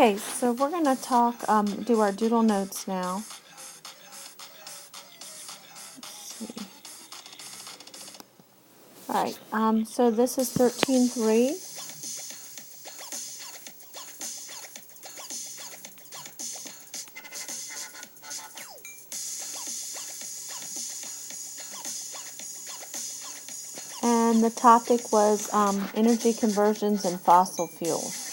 Okay, so we're going to do our doodle notes now. Let's see. All right, so this is 13.3. And the topic was energy conversions and fossil fuels.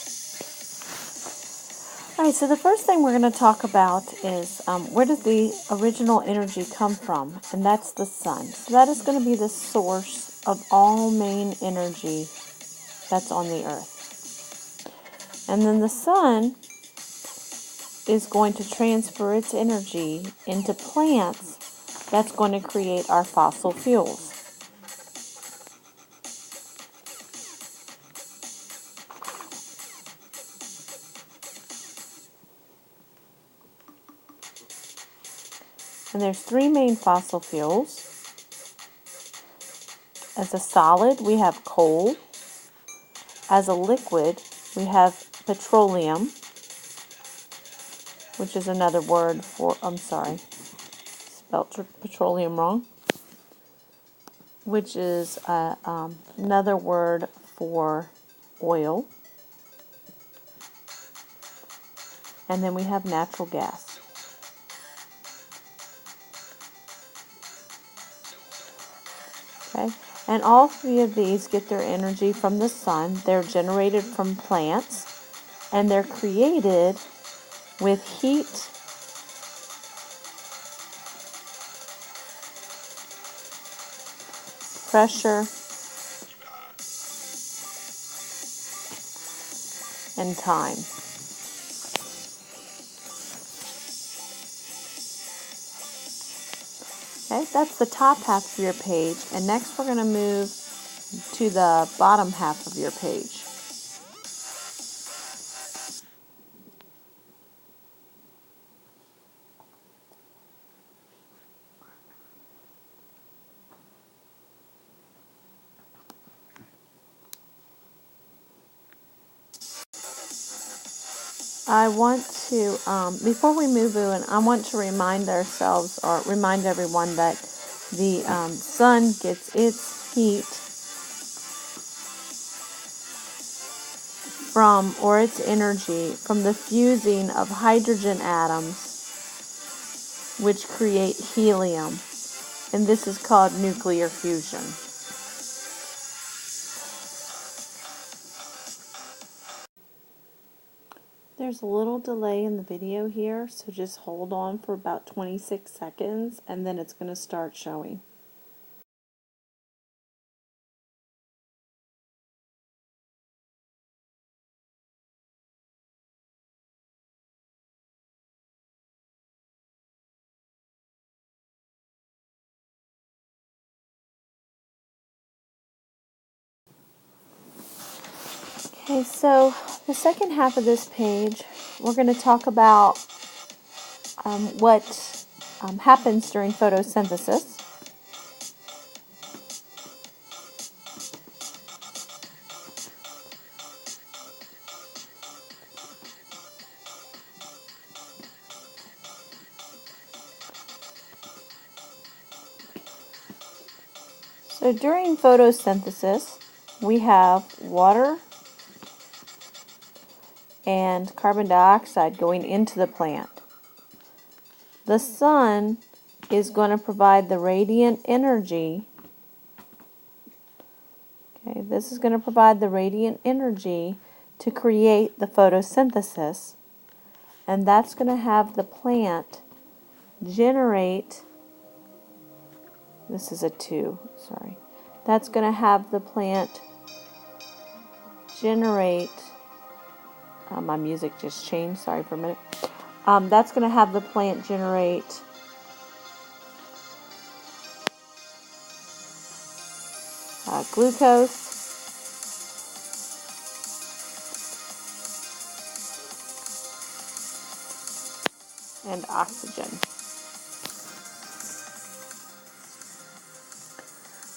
All right, so the first thing we're going to talk about is where does the original energy come from? And that's the sun. So that is going to be the source of all main energy that's on the earth. And then the sun is going to transfer its energy into plants that's going to create our fossil fuels. And there's three main fossil fuels. As a solid, we have coal. As a liquid, we have petroleum, which is another word for, spelled petroleum wrong, which is another word for oil. And then we have natural gas. Okay, and all three of these get their energy from the sun. They're generated from plants, and they're created with heat, pressure, and time. Okay, that's the top half of your page, and next we're going to move to the bottom half of your page. I want to, before we move on, I want to remind ourselves, or remind everyone, that the sun gets its heat from, or its energy, from the fusing of hydrogen atoms, which create helium. And this is called nuclear fusion. There's a little delay in the video here, so just hold on for about 26 seconds and then it's going to start showing. Okay, so the second half of this page, we're going to talk about what happens during photosynthesis. So during photosynthesis, we have water and carbon dioxide going into the plant. The sun is going to provide the radiant energy. Okay, this is going to provide the radiant energy to create the photosynthesis, and that's going to have the plant generate, this is a 2, sorry. That's going to have the plant generate, my music just changed, sorry for a minute. That's going to have the plant generate glucose, and oxygen.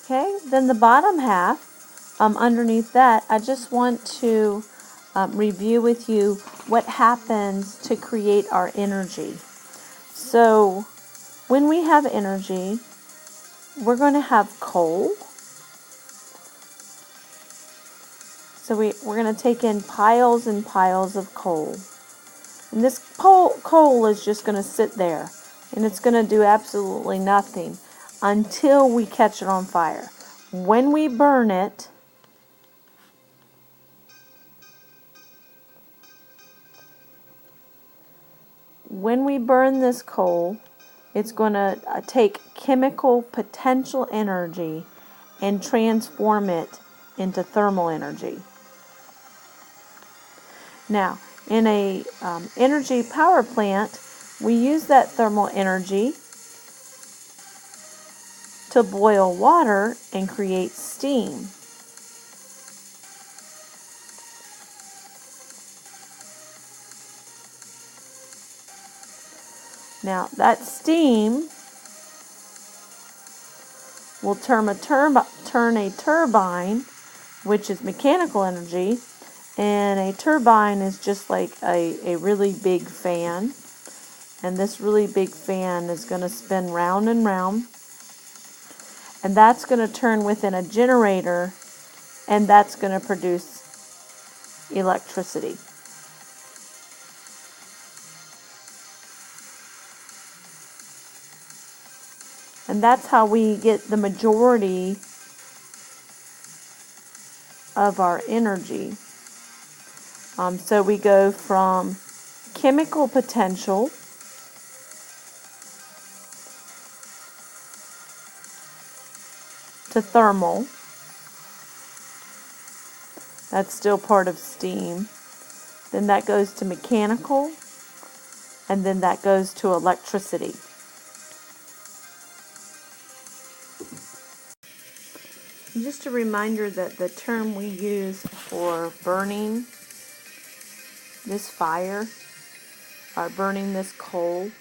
Okay, then the bottom half, underneath that, I just want to review with you what happens to create our energy. So when we have energy, we're going to have coal. So we're going to take in piles and piles of coal. And this coal is just going to sit there. And it's going to do absolutely nothing until we catch it on fire. When we burn it, this coal, it's going to take chemical potential energy and transform it into thermal energy. Now, in a energy power plant, we use that thermal energy to boil water and create steam. Now, that steam will turn a turbine, which is mechanical energy, and a turbine is just like a really big fan. And this really big fan is going to spin round and round. And that's going to turn within a generator, and that's going to produce electricity. And that's how we get the majority of our energy. So we go from chemical potential to thermal. That's still part of steam. Then that goes to mechanical, and then that goes to electricity. And just a reminder that the term we use for burning this fire, or burning this coal,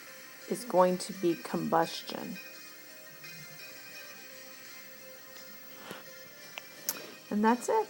is going to be combustion. And that's it.